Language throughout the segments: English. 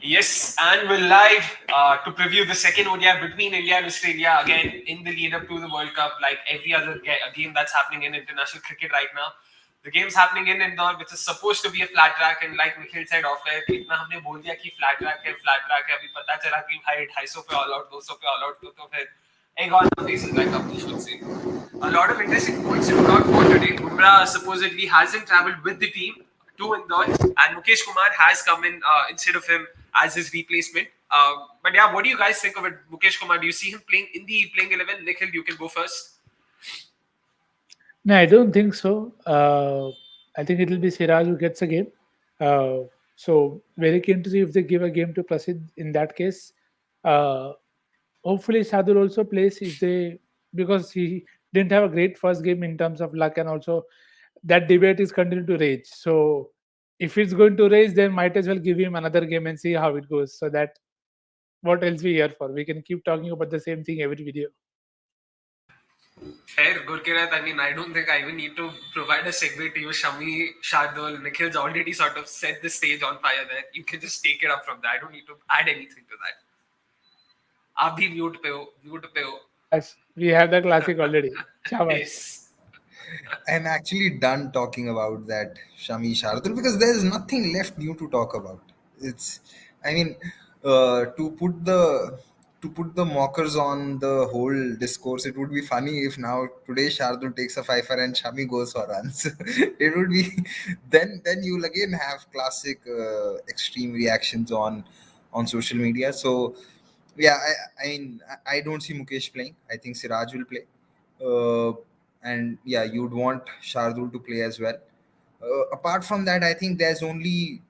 Yes, and we're live to preview the second ODI between India and Australia again in the lead up to the World Cup, like every other game that's happening in international cricket right now. The game's happening in Indore, which is supposed to be a flat track, and like Nikhil said off air, इतना हमने बोल दिया कि flat track है, अभी पता चला कि भाई 250 पे all out, 200 पे all out, तो फिर egg on the faces like we should say. A lot of interesting points to look out for today. Bumrah supposedly hasn't travelled with the team to Indore, and Mukesh Kumar has come in instead of him as his replacement. But yeah, what do you guys think of it, Mukesh Kumar? Do you see him playing in the playing 11? Nikhil, you can go first. No, I don't think so. I think it will be Siraj who gets a game. So very keen to see if they give a game to Prasidh in that case. Uh, Hopefully Sadhur also plays if they, because he didn't have a great first game in terms of luck, and also that debate is continuing to rage. So if it's going to rage, then might as well give him another game and see how it goes. So that what else we here for? We can keep talking about the same thing every video. Fair, Gurkirat. I mean, I don't think I even need to provide a segue to you, Shami, Shardul. Nikhil's already sort of set the stage on fire there. You can just take it up from there. I don't need to add anything to that. आप भी mute पे हो. Yes, we have the classic already. Shabash. Yes. I'm actually done talking about that Shami Shardul because there's nothing left new to talk about. It's, I mean, to put the mockers on the whole discourse, it would be funny if now today Shardul takes a fifer and Shami goes for runs. It would be then you'll again have classic extreme reactions on social media. So yeah, I don't see Mukesh playing. I think Siraj will play. And yeah, you'd want Shardul to play as well. Apart from that, I think there's only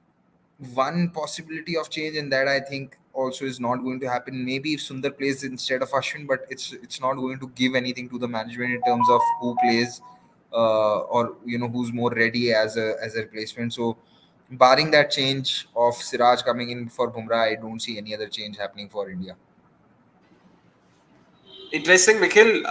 one possibility of change, and that I think also is not going to happen. Maybe if Sundar plays instead of Ashwin, but it's not going to give anything to the management in terms of who plays, or who's more ready as a replacement. So, barring that change of Siraj coming in for Bumrah, I don't see any other change happening for India. Interesting, Nikhil.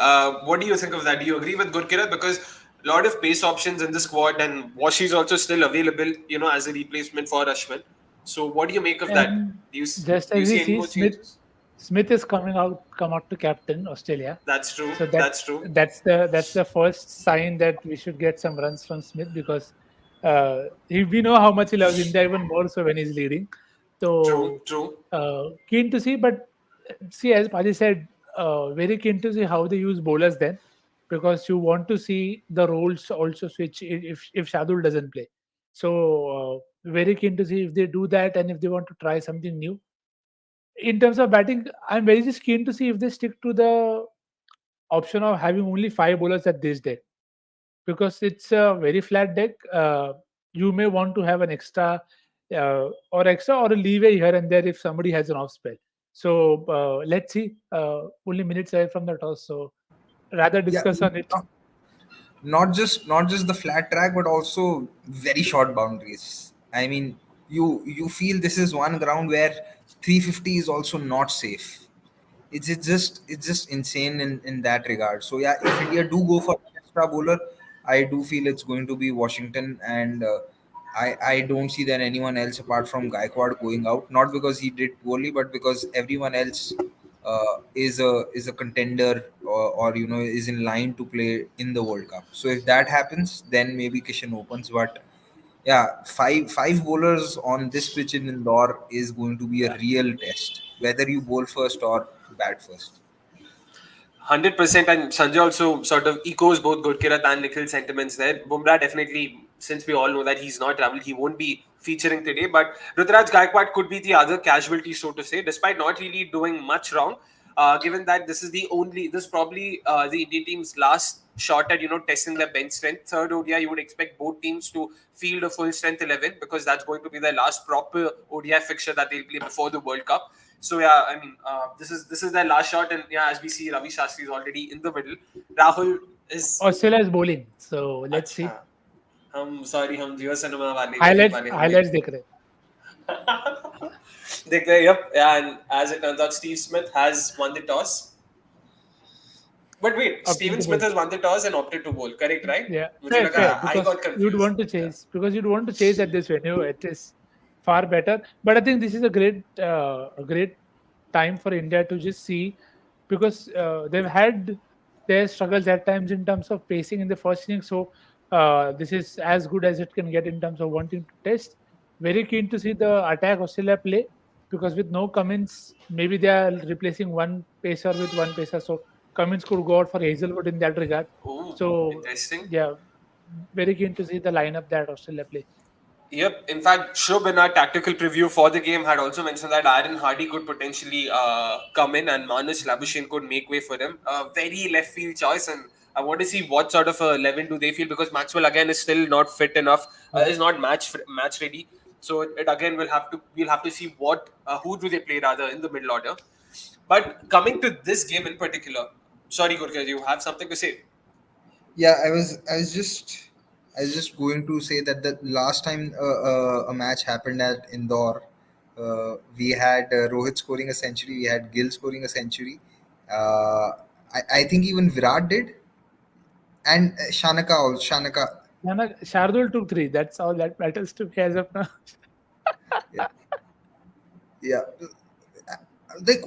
What do you think of that? Do you agree with Gurkirat? Because a lot of pace options in the squad, and Washi is also still available, as a replacement for Ashwin. So, what do you make of that? And Do you just do you as we see any see, more changes? Smith is come out to captain Australia. That's true. So That's true. that's the first sign that we should get some runs from Smith, because we know how much he loves India, even more so when he's leading. True. So True. keen to see, but see, as Padi said, very keen to see how they use bowlers then, because you want to see the roles also switch if Shadul doesn't play. So very keen to see if they do that, and if they want to try something new. In terms of batting, I'm very just keen to see if they stick to the option of having only five bowlers at this deck, because it's a very flat deck. You may want to have an extra or a leeway here and there if somebody has an off spell. So let's see. Only minutes away from the toss, so rather Yeah, discuss on it. not just the flat track, but also very short boundaries. I mean, you feel this is one ground where 350 is also not safe. It's just insane in that regard. So yeah, if India do go for an extra bowler, I do feel it's going to be Washington, and I don't see that anyone else apart from Gaikwad going out. Not because he did poorly, but because everyone else is a contender, or is in line to play in the World Cup. So if that happens, then maybe Kishan opens. But yeah, five bowlers on this pitch in Indore is going to be a real test, whether you bowl first or bat first. 100%, and Sanjay also sort of echoes both Gurkirat and Nikhil's sentiments there. Bumrah definitely, since we all know that he's not travelled, he won't be featuring today. But Ruturaj Gaikwad could be the other casualty, so to say, despite not really doing much wrong. Given that this is probably the Indian team's last shot at testing their bench strength. Third ODI, you would expect both teams to field a full strength 11, because that's going to be their last proper ODI fixture that they'll play before the World Cup. So yeah, I mean, this is their last shot, and yeah, as we see, Ravi Shastri is already in the middle. Rahul is. Australia is bowling, so let's see. अच्छा, हम जियो cinema वाले Highlights वाले हम highlights देख रहे. देख रहे. Yep, yeah, and as it turns out, Steve Smith has won the toss. But wait, Opted Steven to Smith bowl. has won the toss and opted to bowl. Correct, right? Yeah, मुझे fair, लगा, I because got confused. you'd want to chase at this venue. It is far better. But I think this is a great time for India to just see, because they've had their struggles at times in terms of pacing in the first inning. So this is as good as it can get in terms of wanting to test. Very keen to see the attack Australia play, because with no Cummins, maybe they are replacing one pacer with one pacer. So Cummins could go out for Hazelwood in that regard. Oh, So interesting. yeah, very keen to see the lineup that Australia play. Yep. In fact, Shub in our tactical preview for the game had also mentioned that Aaron Hardy could potentially come in and Manas Labuschagne could make way for him. Very left field choice, and I want to see what sort of a 11 do they feel, because Maxwell again is still not fit enough, Yeah. is not match ready. So it again we'll have to see what who do they play rather in the middle order. But coming to this game in particular, sorry Gurkha, you have something to say? Yeah, I was just going to say that the last time a match happened at Indore, we had Rohit scoring a century, we had Gill scoring a century. Uh, I think even Virat did, and Shanaka also. Shanaka, Shardul took three. That's all that matters to me as of now. yeah, yeah. Like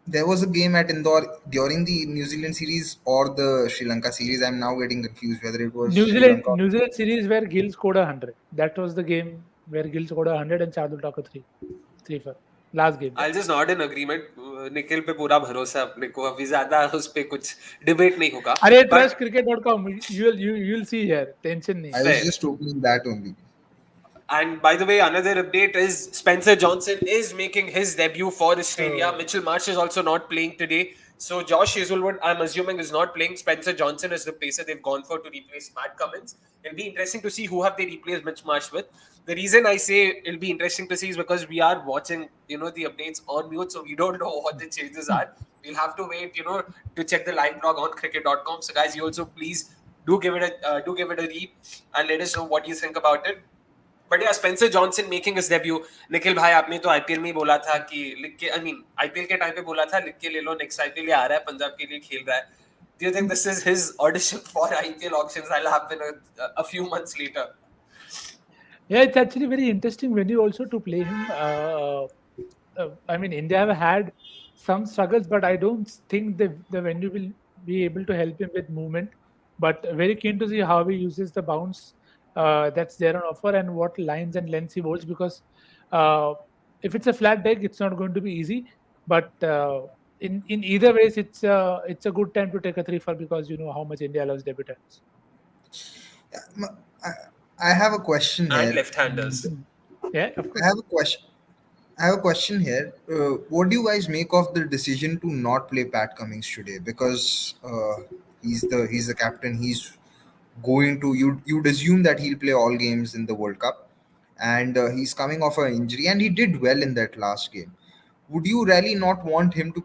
there was a game at Indore during the New Zealand series or the Sri Lanka series. I'm now getting confused whether it was New Sri Zealand, Lanka. New Zealand series where Gill scored 100. That was the game where Gill scored 100 and Shardul took a three for last game. I'll just nod in agreement. Nikhil पे पूरा भरोसा है अपने को, अभी ज्यादा उस पे कुछ डिबेट नहीं होगा. अरे But trust cricket.com. You'll see here. Tension नहीं. I was fair. just opening that only. And by the way, another update is Spencer Johnson is making his debut for Australia. Oh. Mitchell Marsh is also not playing today. So Josh Hazelwood, I'm assuming, is not playing. Spencer Johnson is the placer they've gone for to replace Matt Cummins. It'll be interesting to see who have they replaced Mitch Marsh with. The reason I say it'll be interesting to see is because we are watching, the updates on mute, so we don't know what the changes are. We'll have to wait, to check the live blog on cricket.com. So guys, you also please do give it a read and let us know what you think about it. But yeah Spencer Johnson making his debut. Nikhil भाई, आपने तो IPL में ही बोला था कि लिख के, I mean IPL के टाइम पे बोला था लिख के ले लो, नेक्स्ट आईपीएल आ रहा है, पंजाब के लिए खेल रहा है. Do you think this is his audition for IPL auctions that'll happen a few months later? Yeah, it's actually very interesting venue also to play him. I mean, India have had some struggles, but I don't think the venue will be able to help him with movement. But very keen to see how he uses the bounce that's there on offer and what lines and lengths he holds, because if it's a flat deck, it's not going to be easy. But in either ways, it's a good time to take a three for, because you know how much India loves debutants. I have a question And here. left-handers. Yeah, of course. I have a question. I have a question here. What do you guys make of the decision to not play Pat Cummins today? Because he's the captain. He's going to you'd assume that he'll play all games in the World Cup, and he's coming off an injury, and he did well in that last game. Would you really not want him to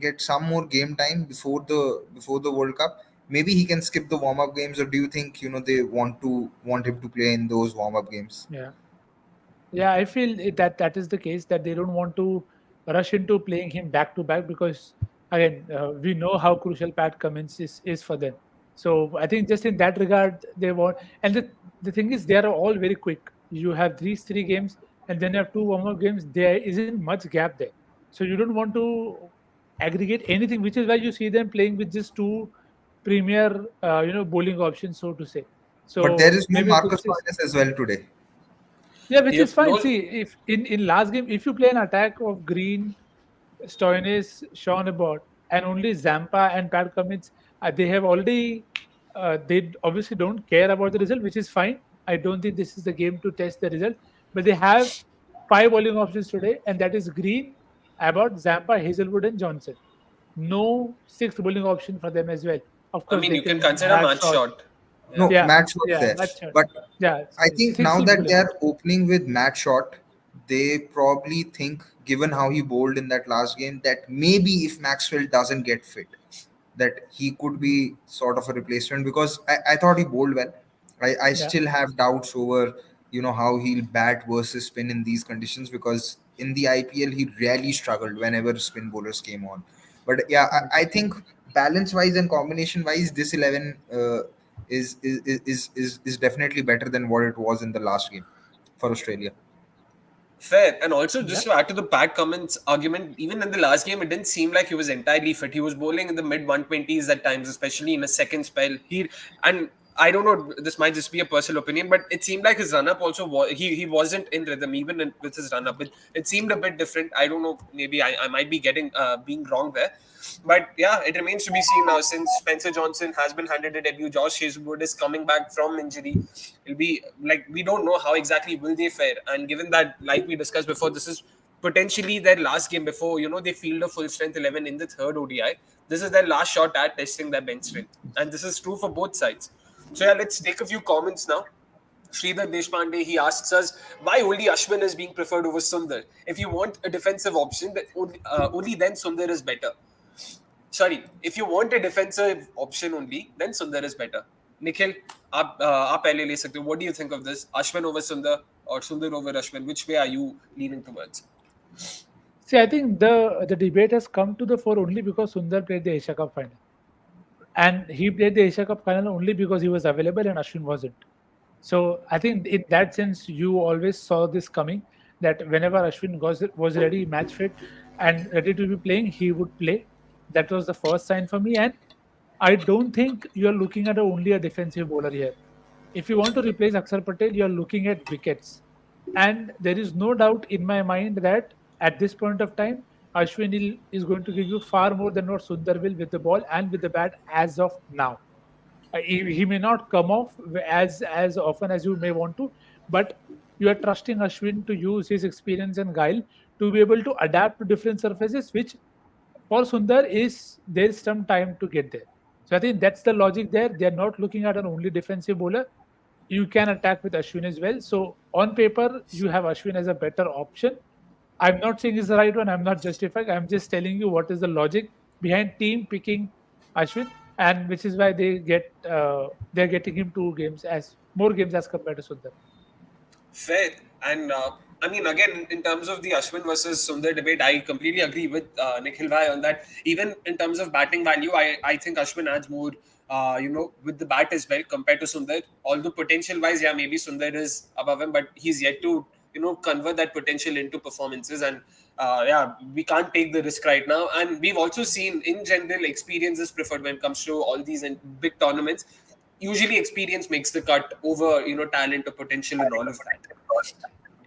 get some more game time before the World Cup? Maybe he can skip the warm up games, or do you think they want him to play in those warm up games? Yeah. Yeah, I feel that is the case, that they don't want to rush into playing him back to back, because again we know how crucial Pat Cummins is for them. So I think just in that regard they want, and the thing is they are all very quick. You have these three games and then you have two warm-up games. There isn't much gap there, so you don't want to aggregate anything, which is why you see them playing with just two premier bowling options, so to say. But there So is no maybe Marcus this is. Martinez as well today. Yeah, which is Yep. fine. No, See, if in last game, if you play an attack of Green, Stoinis, Sean Abbott, and only Zampa and Pat Cummins, they have already. They obviously don't care about the result, which is fine. I don't think this is the game to test the result. But they have five bowling options today, and that is Green, Abbott, Zampa, Hazelwood, and Johnson. No sixth bowling option for them as well. Of I course, mean they you can can consider have match shot. shot. No, Yeah, Matt Shot's yeah, there. that's shot. But Yeah, I think now sixth that they bowling. are opening with Matt Shot, they probably think, given how he bowled in that last game, that maybe if Maxwell doesn't get fit, that he could be sort of a replacement, because I thought he bowled well. I Yeah, still have doubts over how he'll bat versus spin in these conditions, because in the IPL he really struggled whenever spin bowlers came on. But yeah, right. I think balance wise and combination wise, this 11 is definitely better than what it was in the last game. for Australia. Fair. And also, Yeah. just to add to the Pat Cummins argument, even in the last game, it didn't seem like he was entirely fit. He was bowling in the mid 120s at times, especially in a second spell. And I don't know, this might just be a personal opinion, but it seemed like his run up also he wasn't in rhythm even with his run up. It seemed a bit different. I don't know, maybe I might be getting being wrong there. But yeah, it remains to be seen now since Spencer Johnson has been handed a debut. Josh Hazelwood is coming back from injury. It'll be like we don't know how exactly will they fare. And given that, like we discussed before, this is potentially their last game before they field a full strength 11 in the third ODI. This is their last shot at testing their bench strength, and this is true for both sides. So yeah, let's take a few comments now. Sridhar Deshpande, he asks us why only Ashwin is being preferred over Sundar. If you want a defensive option, then only then Sundar is better. Sorry, if you want a defensive option only, then Sundar is better. Nikhil, आप पहले ले सकते हो. What do you think of this? Ashwin over Sundar or Sundar over Ashwin? Which way are you leaning towards? See, I think the debate has come to the fore only because Sundar played the Asia Cup final, and he played the Asia Cup final only because he was available and Ashwin wasn't. So I think in that sense, you always saw this coming, that whenever Ashwin was ready, match fit, and ready to be playing, he would play. That was the first sign for me. And I don't think you're looking at only a defensive bowler here. If you want to replace Akshar Patel, you're looking at wickets. And there is no doubt in my mind that at this point of time, is going to give you far more than what Sundar will with the ball and with the bat as of now. He may not come off as often as you may want to, but you are trusting Ashwin to use his experience and guile to be able to adapt to different surfaces, which for Sundar is there's some time to get there. So I think that's the logic there. They are not looking at an only defensive bowler. You can attack with Ashwin as well. So on paper, you have Ashwin as a better option. I'm not saying it's the right one. I'm not justifying. I'm just telling you what is the logic behind team picking Ashwin, and which is why they're getting him more games as compared to Sundar. Fair. And I mean, again, in terms of the Ashwin versus Sundar debate, I completely agree with Nikhil Bhai on that. Even in terms of batting value, I think Ashwin adds more, with the bat as well compared to Sundar. Although potential wise, yeah, maybe Sundar is above him, but he's yet to, convert that potential into performances. And yeah, we can't take the risk right now. And we've also seen, in general, experience is preferred when it comes to all these big tournaments. Usually experience makes the cut over talent or potential and all of that.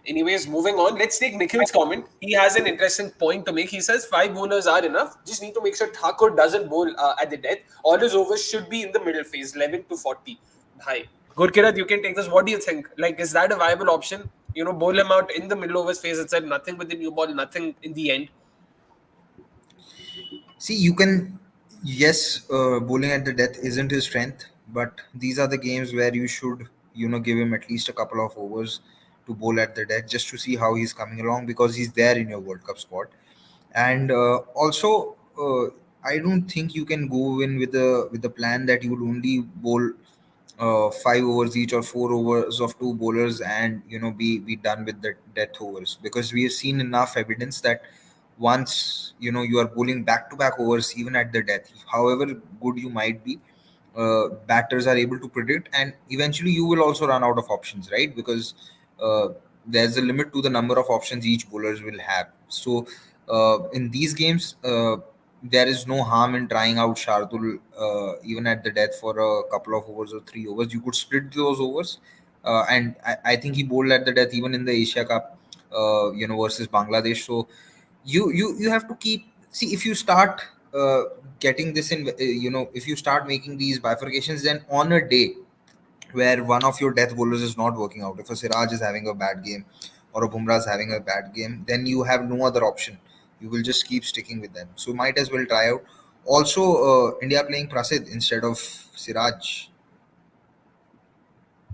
Anyways, moving on, let's take Nikhil's comment. He has an interesting point to make. He says 5 bowlers are enough, just need to make sure Thakur doesn't bowl at the death. All his overs should be in the middle phase, 11 to 40. Hi Gurkirat, you can take this. What do you think? Like, is that a viable option? Bowl him out in the middle overs phase itself, nothing with the new ball, nothing in the end. See, you can, yes, bowling at the death isn't his strength, but these are the games where you should, give him at least a couple of overs to bowl at the death just to see how he's coming along because he's there in your World Cup squad. And also, I don't think you can go in with the plan that you will only bowl 5 overs each or 4 overs of two bowlers and be done with the death overs because we have seen enough evidence that once you are bowling back to back overs even at the death, however good you might be, batters are able to predict and eventually you will also run out of options, right? Because uh, there's a limit to the number of options each bowlers will have. So in these games, there is no harm in trying out Shardul even at the death for a couple of overs or 3 overs. You could split those overs, and I think he bowled at the death even in the Asia Cup, versus Bangladesh. So you have to keep, see, if you start getting this in, if you start making these bifurcations, then on a day where one of your death bowlers is not working out, if a Siraj is having a bad game or a Bumrah is having a bad game, then you have no other option. You will just keep sticking with them. So might as well try out. Also, India playing Prasidh instead of Siraj.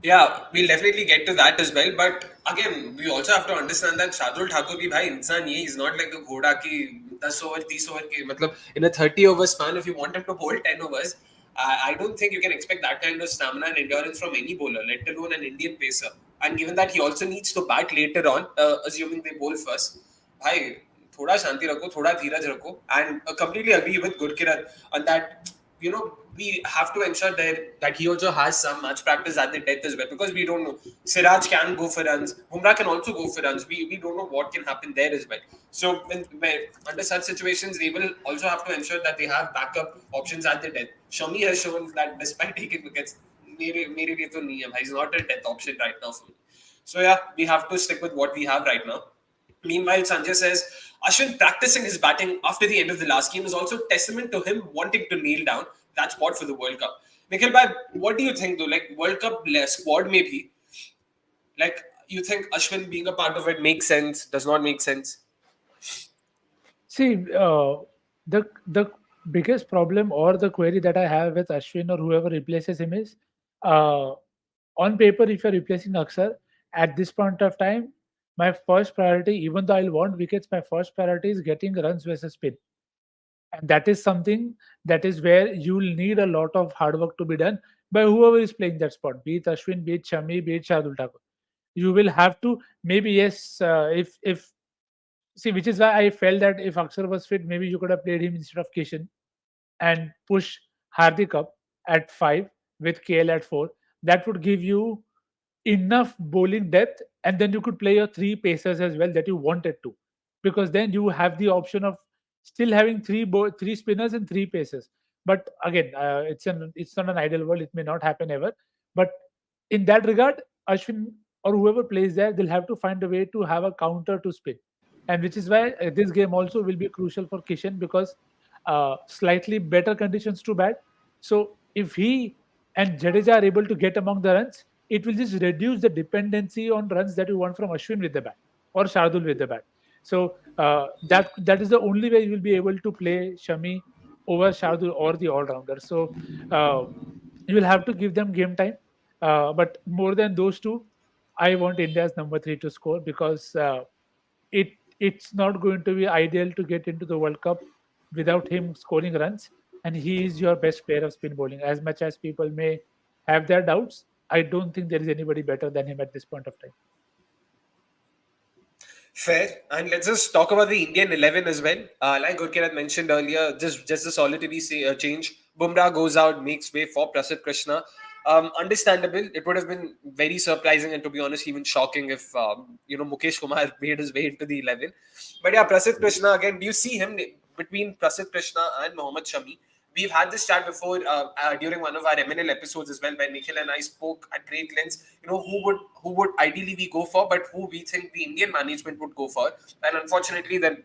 Yeah, we'll definitely get to that as well. But again, we also have to understand that Shardul Thakur bhi bhai insan ही है. He's not like a ghoda ki 10 over 30 over ke matlab in a 30 over span if you want him to bowl 10 overs, I don't think you can expect that kind of stamina and endurance from any bowler, let alone an Indian pacer. And given that he also needs to bat later on, assuming they bowl first, bhai थोड़ा शांति रखो, थोड़ा धीरज रखो. And completely agree with Gurkirat on that. we have to ensure that he also has some match practice at the death as well, because we don't know. Siraj can go for runs. Bumrah can also go for runs. We don't know what can happen there as well. So when under such situations, they will also have to ensure that they have backup options at the death. Shami has shown that despite taking wickets, मेरे लिए तो नहीं है भाई. He's not a death option right now for me. So yeah, we have to stick with what we have right now. Meanwhile, Sanjay says Ashwin practicing his batting after the end of the last game is also testament to him wanting to nail down that spot for the World Cup. Nikhil bhai, what do you think though? Like World Cup squad maybe, like you think Ashwin being a part of it makes sense, does not make sense? See, the biggest problem or the query that I have with Ashwin or whoever replaces him is, uh, on paper, if you're replacing Aksar at this point of time, my first priority, even though I'll want wickets, my first priority is getting runs versus spin, and that is something that is where you'll need a lot of hard work to be done by whoever is playing that spot, be it Ashwin, be it Shami, be it Shardul Thakur. You will have to, maybe yes, if see, which is why I felt that if Aksar was fit, maybe you could have played him instead of Kishan and push Hardik up at 5 with KL at 4. That would give you enough bowling depth, and then you could play your three pacers as well that you wanted to, because then you have the option of still having three spinners and three pacers. But again, it's not an ideal world. It may not happen ever. But in that regard, Ashwin or whoever plays there, they'll have to find a way to have a counter to spin, and which is why this game also will be crucial for Kishan, because slightly better conditions to bat. So if he and Jadeja are able to get among the runs, it will just reduce the dependency on runs that you want from Ashwin with the bat or Shardul with the bat. So that is the only way you will be able to play Shami over Shardul or the all rounder. So uh, you will have to give them game time. But more than those two, I want India's number three to score, because it's not going to be ideal to get into the World Cup without him scoring runs. And he is your best player of spin bowling. As much as people may have their doubts, I don't think there is anybody better than him at this point of time. Fair. And let's just talk about the Indian 11 as well. Like Gurkir had mentioned earlier, just a solitary change. Bumrah goes out, makes way for Prasidh Krishna. Understandable. It would have been very surprising and, to be honest, even shocking if Mukesh Kumar made his way into the 11. But yeah, Prasidh Krishna again. Do you see him between Prasidh Krishna and Mohammad Shami? We've had this chat before during one of our MNL episodes as well, where Nikhil and I spoke at great lengths. Who would ideally we go for, but who we think the Indian management would go for. And unfortunately, then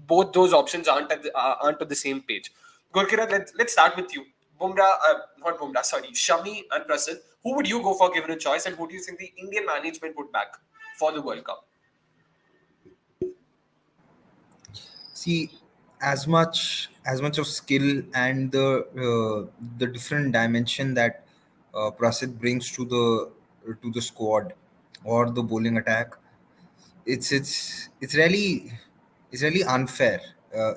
both those options aren't on the same page. Gurkira, let's start with you. Not Bumrah, sorry, Shami and Prasidh. Who would you go for given a choice, and who do you think the Indian management would back for the World Cup? See, as much of skill and the different dimension that Prasid brings to the squad or the bowling attack, it's really unfair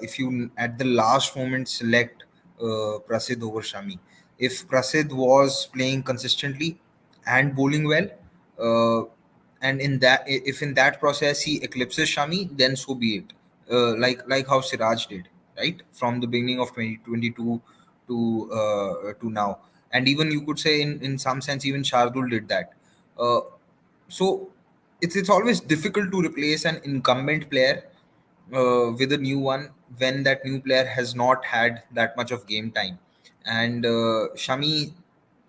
if you at the last moment select Prasid over Shami. If Prasid was playing consistently and bowling well, uh, and if in that process he eclipses Shami, then so be it. Like how Siraj did, right, from the beginning of 2022 to now, and even you could say in some sense even Shardul did that. So it's always difficult to replace an incumbent player with a new one when that new player has not had that much of game time. And Shami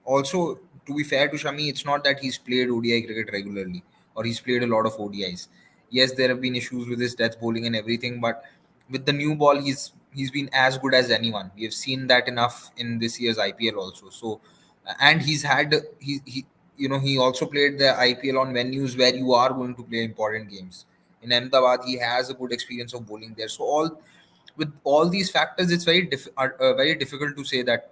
also, to be fair to Shami, it's not that he's played ODI cricket regularly or he's played a lot of ODIs. Yes, there have been issues with his death bowling and everything, but with the new ball, he's been as good as anyone. We have seen that enough in this year's IPL also. So, and he also played the IPL on venues where you are going to play important games. In Ahmedabad, he has a good experience of bowling there. So with all these factors, it's very difficult to say that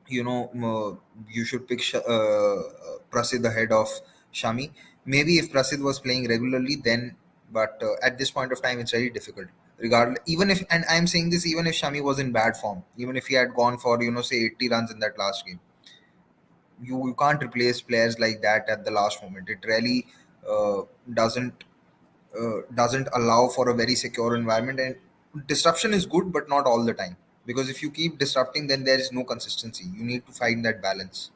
you should pick Prasid ahead of Shami. Maybe if Prasid was playing regularly, then, but at this point of time, it's very difficult. Regardless, even if, and I'm saying this, even if Shami was in bad form, even if he had gone for say 80 runs in that last game, you can't replace players like that at the last moment. It really uh, doesn't doesn't allow for a very secure environment, and disruption is good, but not all the time. because if you keep disrupting, then there is no consistency. You need to find that balance.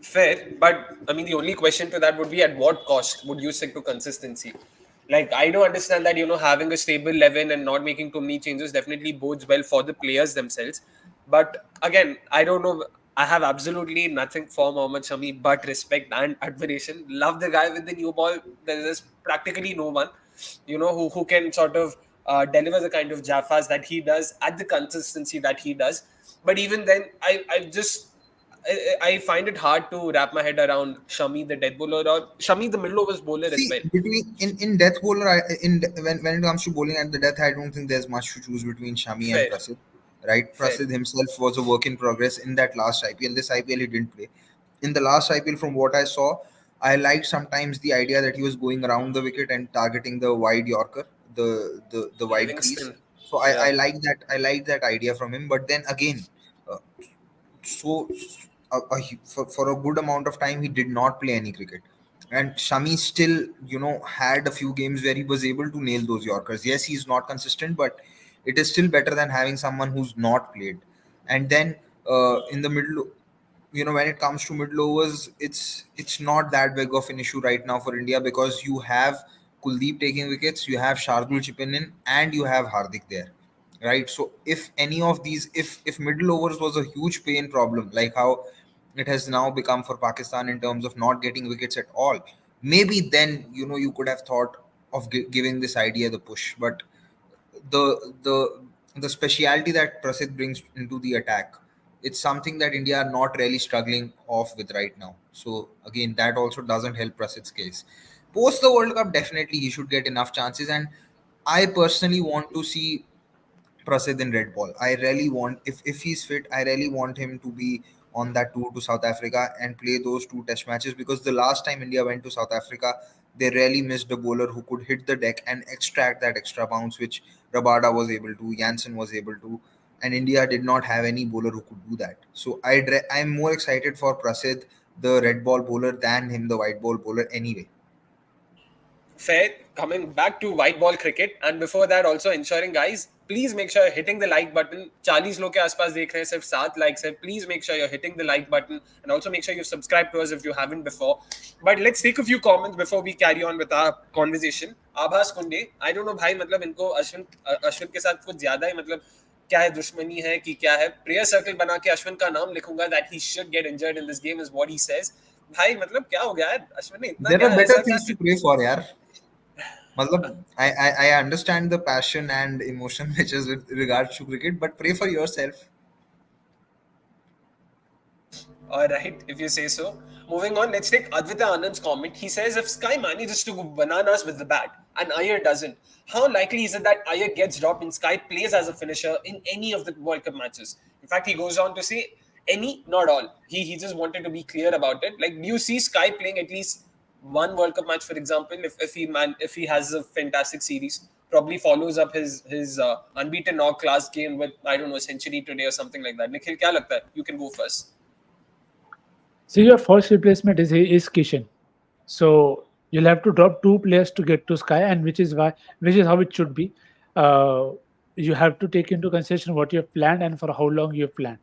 Fair, but I mean, the only question to that would be at what cost would you stick to consistency? Like, I do understand that, having a stable 11 and not making too many changes definitely bodes well for the players themselves. But again, I don't know. I have absolutely nothing for Mohammad Shami but respect and admiration. Love the guy with the new ball. There is practically no one, who can sort of deliver the kind of jaffas that he does at the consistency that he does. But even then, I find it hard to wrap my head around Shami the dead bowler or Shami the middle overs bowler as See, well. between in death bowler, when it comes to bowling at the death, I don't think there's much to choose between Shami and Fair, Prasidh. Right, fair. Prasidh himself was a work in progress in that last IPL. This IPL he didn't play. In the last IPL, from what I saw, I liked sometimes the idea that he was going around the wicket and targeting the wide Yorker, the wide crease. Livingston. So Yeah. I like that idea from him. But then again, uh, so for a good amount of time he did not play any cricket, and Shami still had a few games where he was able to nail those Yorkers. Yes, he's not consistent, but it is still better than having someone who's not played. And then in the middle, when it comes to middle overs, it's not that big of an issue right now for India, because you have Kuldeep taking wickets, you have Shardul chipping in, and you have Hardik there, right? So if any of these, if middle overs was a huge pain problem, like how it has now become for Pakistan in terms of not getting wickets at all, maybe then you could have thought of giving this idea the push. But the speciality that Prasidh brings into the attack, it's something that India are not really struggling off with right now. So again, that also doesn't help Prasidh's case. Post the World Cup, definitely he should get enough chances, and I personally want to see Prasidh in red ball. I really want, if he's fit, I really want him to be on that tour to South Africa and play those two test matches, because the last time India went to South Africa, they really missed a bowler who could hit the deck and extract that extra bounce, which Rabada was able to, Jansen was able to, and India did not have any bowler who could do that. So I'm more excited for Prasidh, the red ball bowler, than him, the white ball bowler, anyway. Fair. Coming back to white ball cricket, and before that, also ensuring, guys, please make sure you're hitting the like button. 40 लोग के आसपास देख रहे हैं, सिर्फ 7 likes है. Please make sure you're hitting the like button, and also make sure you've subscribed to us if you haven't before. But let's take a few comments before we carry on with our conversation. Abhas Kunde, I don't know भाई, मतलब इनको अश्विन के साथ कुछ ज्यादा ही, मतलब क्या है, दुश्मनी है कि क्या है. प्रेयर सर्कल बना के अश्विन का नाम लिखूंगा, that he should get injured in this game is what he says. भाई मतलब क्या हो गया है अश्विन ने, इतना There क्या are better ऐसा क्या. things to pray for, yaar. Matlab, I understand the passion and emotion which is with regards to cricket, but pray for yourself. All right, if you say so. Moving on, let's take Advita Anand's comment. He says, if Sky manages to go bananas with the bat and Iyer doesn't, how likely is it that Iyer gets dropped and Sky plays as a finisher in any of the World Cup matches? In fact, he goes on to say, any, not all. He just wanted to be clear about it. Like, do you see Sky playing at least one World Cup match, for example, if he has a fantastic series, probably follows up his unbeaten knock class game with, I don't know, a century today or something like that. Nikhil, kya lagta hai? You can go first. So your first replacement is Kishan. So you'll have to drop two players to get to Sky, and which is how it should be. Uh, you have to take into consideration what you have planned and for how long you have planned.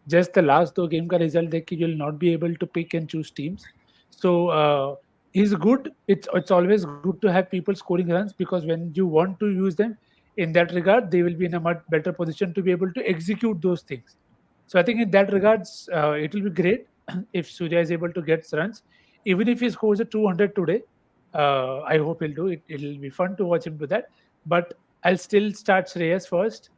Just the last two game ka result देख के you'll not be able to pick and choose teams. So he's good. It's always good to have people scoring runs, because when you want to use them in that regard, they will be in a much better position to be able to execute those things. So I think in that regards, it will be great if Surya is able to get runs. Even if he scores a 200 today, I hope he'll do it. It'll be fun to watch him do that. But I'll still start Shreyas first,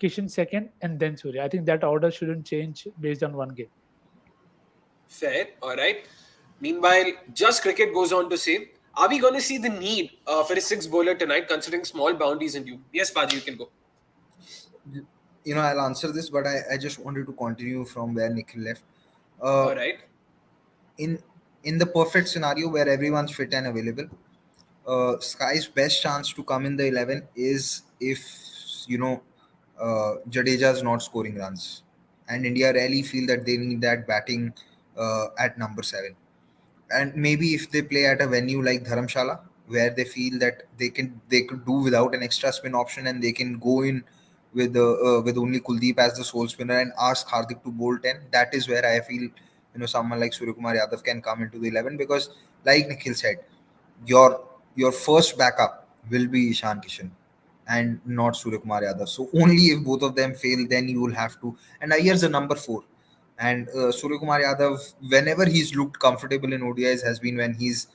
Kishan second, and then Surya. I think that order shouldn't change based on one game. Fair, all right. Meanwhile, Just Cricket goes on to say, are we going to see the need for a six bowler tonight, considering small boundaries in you? Yes, Paji, you can go. I'll answer this, but I just wanted to continue from where Nikhil left. All right. In in the perfect scenario where everyone's fit and available, Sky's best chance to come in the 11 is if Jadeja is not scoring runs, and India really feel that they need that batting at number 7. And maybe if they play at a venue like Dharamshala, where they feel that they could do without an extra spin option, and they can go in with only Kuldeep as the sole spinner and ask Hardik to bowl 10. That is where I feel someone like Suryakumar Yadav can come into the 11, because like Nikhil said, your your first backup will be Ishan Kishan and not Suryakumar Yadav. So only if both of them fail, then you will have to. And Iyer's a number four, and Suryakumar Yadav, whenever he's looked comfortable in ODIs, has been when he's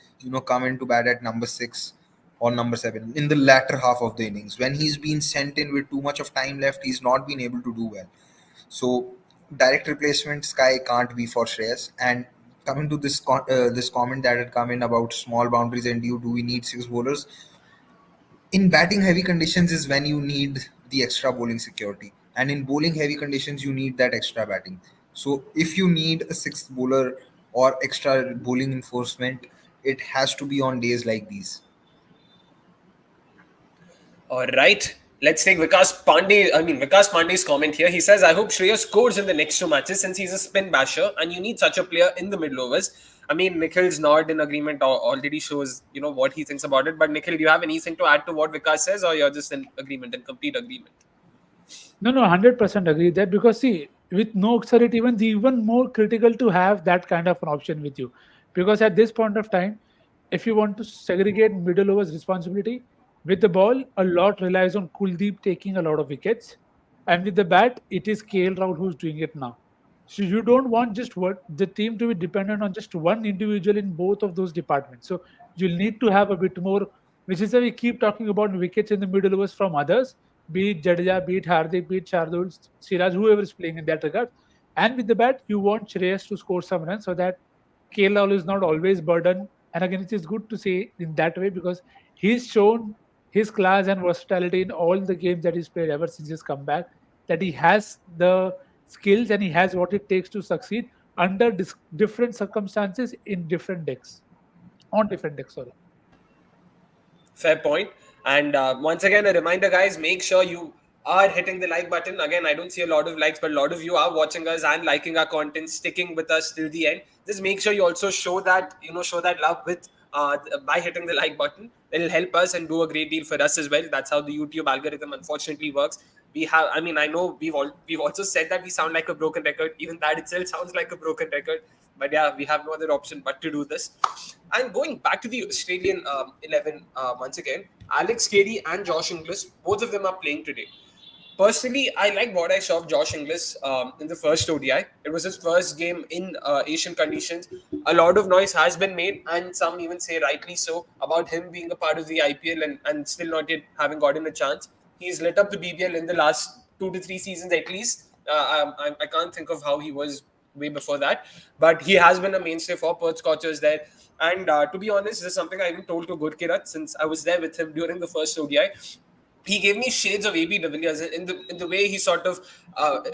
come into bat at number six or number seven in the latter half of the innings. When he's been sent in with too much of time left, he's not been able to do well. So direct replacement Sky can't be for Shreyas. And coming to this comment that had come in about small boundaries and do we need six bowlers? In batting heavy conditions is when you need the extra bowling security, and in bowling heavy conditions you need that extra batting. So if you need a sixth bowler or extra bowling enforcement, it has to be on days like these. All right. Let's take Vikas Pandey's comment here. He says, I hope Shreya scores in the next two matches since he's a spin basher and you need such a player in the middle overs. I mean, Nikhil's nod in agreement already shows, what he thinks about it. But Nikhil, do you have anything to add to what Vikas says, or you're just in agreement, in complete agreement? No, 100% agree that, because see, with no Oxer, it even more critical to have that kind of an option with you, because at this point of time, if you want to segregate middle overs responsibility with the ball, a lot relies on Kuldeep taking a lot of wickets, and with the bat, it is KL Rahul who's doing it now. So you don't want just what the team to be dependent on just one individual in both of those departments. So you'll need to have a bit more, which is why we keep talking about wickets in the middle overs from others, be it Jadeja, be it Hardik, be it Shardul, Siraj, whoever is playing in that regard. And with the bat, you want Shreyas to score some runs so that KL is not always burdened. And again, it is good to say in that way, because he's shown his class and versatility in all the games that he's played ever since his comeback, that he has the skills and he has what it takes to succeed under different circumstances in different decks, on different decks, sorry. Fair point. And once again, a reminder, guys, make sure you are hitting the like button. Again, I don't see a lot of likes, but a lot of you are watching us and liking our content, sticking with us till the end. Just make sure you also show that love with by hitting the like button. It'll help us and do a great deal for us as well. That's how the YouTube algorithm unfortunately works. I know we've also said that we sound like a broken record. Even that itself sounds like a broken record. But yeah, we have no other option but to do this. And going back to the Australian 11 once again, Alex Carey and Josh Inglis, both of them are playing today. Personally, I like what I saw of Josh Inglis in the first ODI. It was his first game in Asian conditions. A lot of noise has been made, and some even say rightly so, about him being a part of the IPL and still not yet having gotten a chance. He's lit up the BBL in the last 2 to 3 seasons at least. I can't think of how he was way before that, but he has been a mainstay for Perth Scorchers there. And to be honest, this is something I even told to Gurkirat since I was there with him during the first ODI. He gave me shades of AB de Villiers in the way he sort of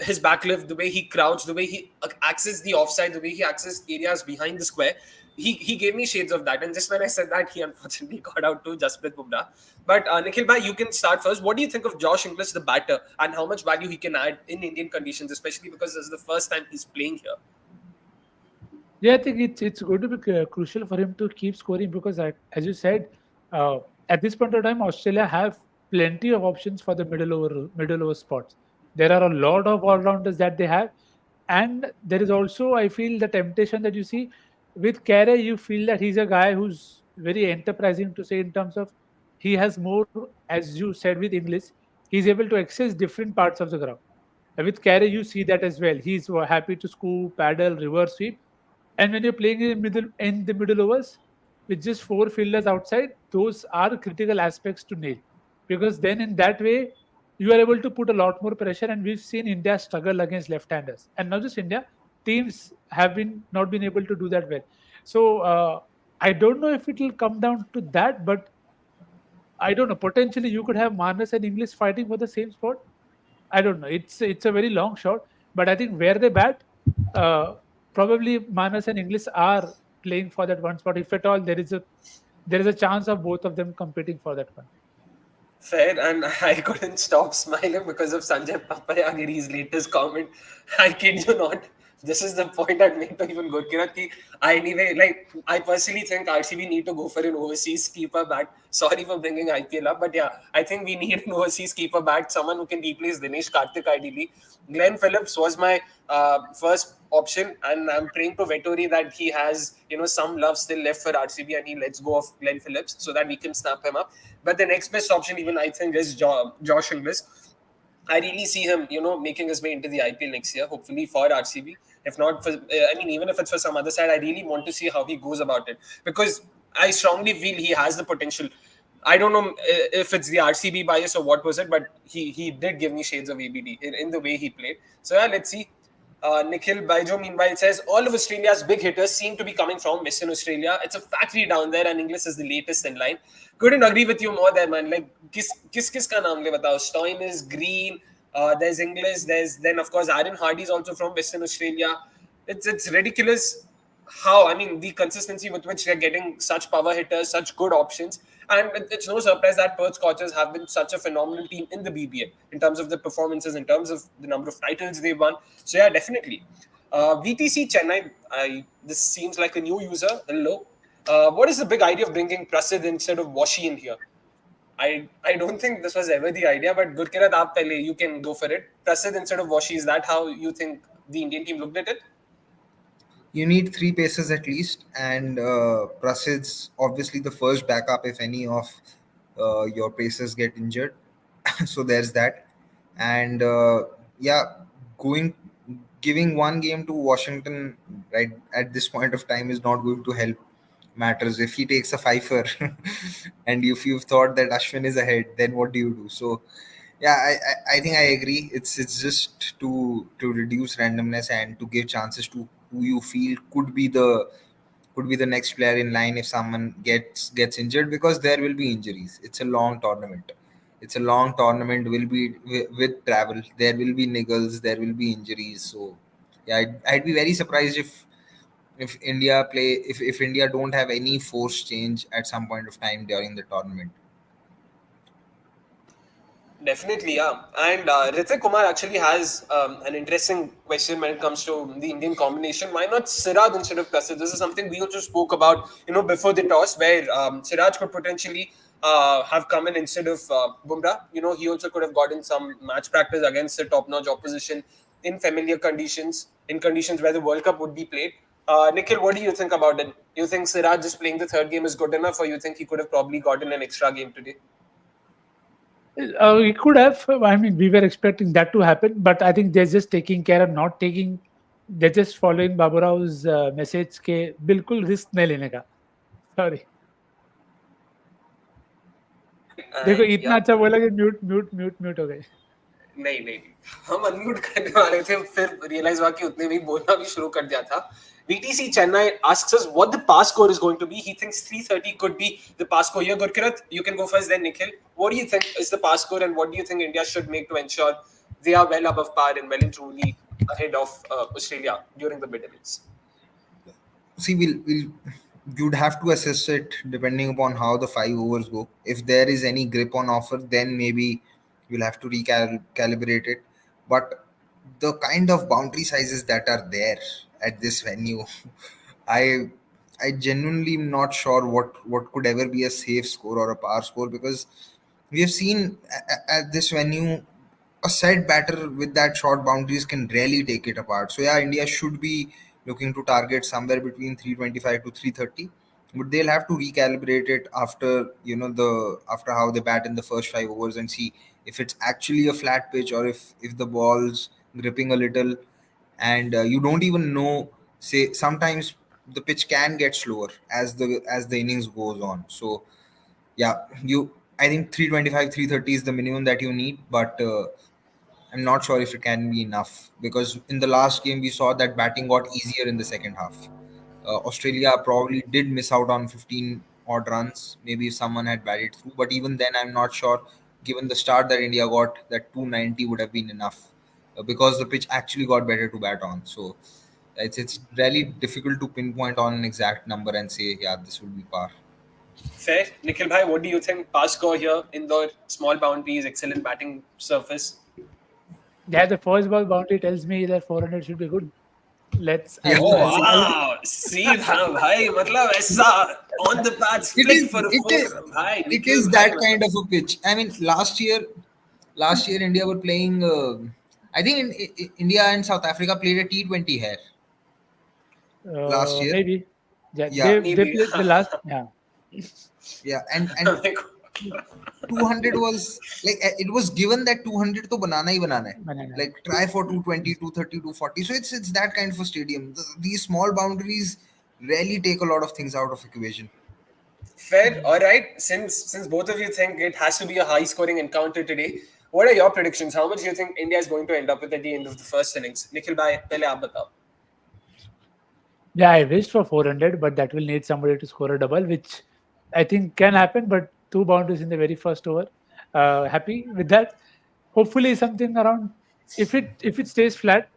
his backlift, the way he crouched, the way he accessed the offside, the way he accessed areas behind the square. He gave me shades of that, and just when I said that, he unfortunately got out to Jasprit Bumrah. But Nikhil bhai, you can start first. What do you think of Josh Inglis, the batter, and how much value he can add in Indian conditions, especially because this is the first time he's playing here? Yeah, I think it's going to be crucial for him to keep scoring, because, as you said, at this point of time, Australia have plenty of options for the middle over spots. There are a lot of all rounders that they have, and there is also, I feel, the temptation that you see with Carey. You feel that he's a guy who's very enterprising, to say, in terms of he has more, as you said with English, he's able to access different parts of the ground. With Carey, you see that as well. He's happy to scoop, paddle, reverse sweep, and when you're playing in the middle overs with just four fielders outside, those are critical aspects to nail. Because then in that way, you are able to put a lot more pressure. And we've seen India struggle against left-handers. And not just India, teams have been not been able to do that well. So I don't know if it will come down to that, but I don't know. Potentially, you could have Manas and English fighting for the same spot. I don't know. It's a very long shot, but I think where they bat, uh, probably Manas and Inglis are playing for that one spot. If at all, there is a chance of both of them competing for that one. Fair, and I couldn't stop smiling because of Sanjay Papayagiri's latest comment. I kid you not. This is the point I'd made to even Gurkirat ki anyway, like I personally think RCB need to go for an overseas keeper bat. Sorry for bringing IPL up, but yeah, I think we need an overseas keeper bat, someone who can replace Dinesh Karthik ideally. Glenn Phillips was my first option, and I'm praying to Vettori that he has some love still left for RCB and he lets go of Glenn Phillips so that we can snap him up. But the next best option, even I think, is Josh Inglis. I really see him, making his way into the IPL next year, hopefully for RCB. If not for, I mean, even if it's for some other side, I really want to see how he goes about it because I strongly feel he has the potential. I don't know if it's the RCB bias or what was it, but he did give me shades of ABD in the way he played. So yeah, let's see. Nikhil Baijo, meanwhile, says all of Australia's big hitters seem to be coming from Western Australia. It's a factory down there, and English is the latest in line. Couldn't agree with you more there, man. Like, kis ka naam le batao? Stoinis, Green, there's English, there's then, of course, Aaron Hardy's also from Western Australia. It's ridiculous how, I mean, the consistency with which they're getting such power hitters, such good options. And it's no surprise that Perth Scorchers have been such a phenomenal team in the BBL in terms of the performances, in terms of the number of titles they've won. So, yeah, definitely. VTC Chennai, this seems like a new user. Hello. What is the big idea of bringing Prasidh instead of Washi in here? I don't think this was ever the idea, but Gurkirat, aap pehle, you can go for it. Prasidh instead of Washi, is that how you think the Indian team looked at it? You need three paces at least, and Prasid's obviously the first backup if any of your paces get injured. So there's that, and yeah, going giving one game to Washington right at this point of time is not going to help matters. If he takes a fifer, and if you've thought that Ashwin is ahead, then what do you do? So yeah, I think I agree. It's just to reduce randomness and to give chances to who you feel could be the next player in line if someone gets injured, because there will be injuries. It's a long tournament. It's a long tournament. Will be with travel. There will be niggles. There will be injuries. So yeah, I'd be very surprised if India play if India don't have any force change at some point of time during the tournament. Definitely, yeah. And Ritik Kumar actually has an interesting question when it comes to the Indian combination. Why not Siraj instead of Prasidh? This is something we also spoke about, before the toss, where Siraj could potentially have come in instead of Bumrah. He also could have gotten some match practice against the top-notch opposition in familiar conditions, in conditions where the World Cup would be played. Nikhil, what do you think about it? You think Siraj just playing the third game is good enough, or you think he could have probably gotten an extra game today? It could have. I mean, we were expecting that to happen, but I think they're just taking care of not taking. They're just following Babu Rao's message के बिल्कुल risk नहीं लेने का. Sorry. देखो And इतना yeah. अच्छा बोला कि म्यूट हो गए. नहीं नहीं हम अनम्यूट करने वाले थे फिर रियलाइज हुआ कि उतने में ही बोलना भी शुरू कर दिया था. VTC Chennai asks us what the pass score is going to be. He thinks 330 could be the pass score here. Gurkirat, you can go first, then Nikhil. What do you think is the pass score, and what do you think India should make to ensure they are well above par and well and truly ahead of Australia during the mid innings? See, we'll you'd have to assess it depending upon how the 5 overs go. If there is any grip on offer, then maybe you'll have to recalibrate it. But the kind of boundary sizes that are there at this venue, I I genuinely am not sure what could ever be a safe score or a par score, because we have seen at this venue a set batter with that short boundaries can really take it apart. So yeah, India should be looking to target somewhere between 325 to 330, but they'll have to recalibrate it after the after how they bat in the first 5 overs and see if it's actually a flat pitch or if the ball's gripping a little, and you don't even know. Say sometimes the pitch can get slower as the innings goes on. So yeah, you I think 325 330 is the minimum that you need, but I'm not sure if it can be enough, because in the last game we saw that batting got easier in the second half. Australia probably did miss out on 15 odd runs, maybe if someone had batted through, but even then, I'm not sure, given the start that India got, that 290 would have been enough, because the pitch actually got better to bat on. So it's really difficult to pinpoint on an exact number and say, yeah, this would be par. Fair. Nikhil bhai, what do you think? Pass score here, Indore, small boundaries, excellent batting surface. Yeah, the first ball boundary tells me that 400 should be good. let's. Yeah. Oh wow! See, bhai, मतलब ऐसा on the pads It flick is. for a It four, is. bhai. It Nikhil, is bhai, that kind of a pitch. I mean, last year India were playing. I think India and South Africa played a T20 here last year. Maybe. Yeah, Yeah, they maybe. played the last. Yeah. yeah, and 200 was like it was given that 200 to banana hi banana hai. Banana. Like try for 220, 230, 240. So it's that kind of a stadium. These small boundaries rarely take a lot of things out of equation. Fair. All right. Since both of you think it has to be a high scoring encounter today, what are your predictions? How much do you think India is going to end up with at the end of the first innings? Nikhil, bhai, pehle aap batao. Yeah, I wished for 400, but that will need somebody to score a double, which I think can happen. But two boundaries in the very first over. Happy with that. Hopefully, something around. If it stays flat,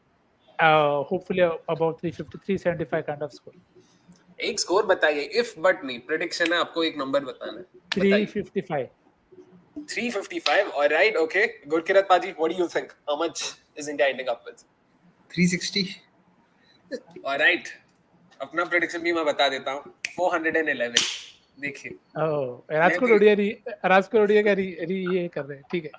hopefully about 350, 375 kind of score. एक score बताइए if but नहीं prediction है आपको एक number बताना है बताइए 355. 355 all right okay good Kirat Paji what do you think how much is India ending up with 360. all right अपना prediction भी मैं बता देता हूँ 411 देखिए राजकोट ओडिया राजकोट ओडिया का ये कर रहे हैं ठीक है.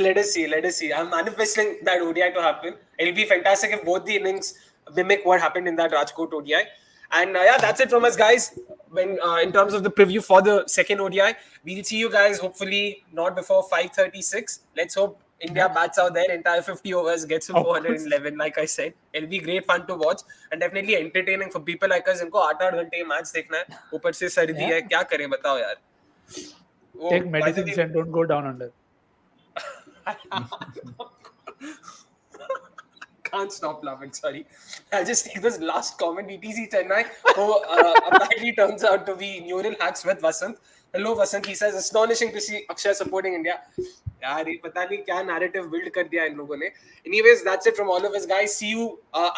let us see I'm manifesting that ODI to happen. It'll be fantastic if both the innings mimic what happened in that Rajkot ODI. And yeah, that's it from us, guys. When in terms of the preview for the second ODI, we'll see you guys hopefully not before 5:36. Let's hope India bats out their entire 50 overs, gets to 411. Like I said, it'll be great fun to watch and definitely entertaining for people like us. इनको 8-8 घंटे match देखना है, ऊपर से सर्दी है, क्या करें बताओ यार. Take medicines and don't go down under. Can't stop laughing, sorry. I'll just take this last comment. ETC Chennai, who apparently turns out to be neural hacks with Vasant. Hello Vasant, he says, astonishing to see Akshay supporting India. यार ये पता नहीं क्या narrative build कर दिया इन लोगों ने. Anyways, that's it from all of us, guys. See you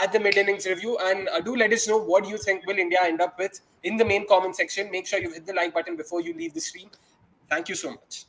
at the mid-innings review, and do let us know what you think will India end up with in the main comment section. Make sure you hit the like button before you leave the stream. Thank you so much.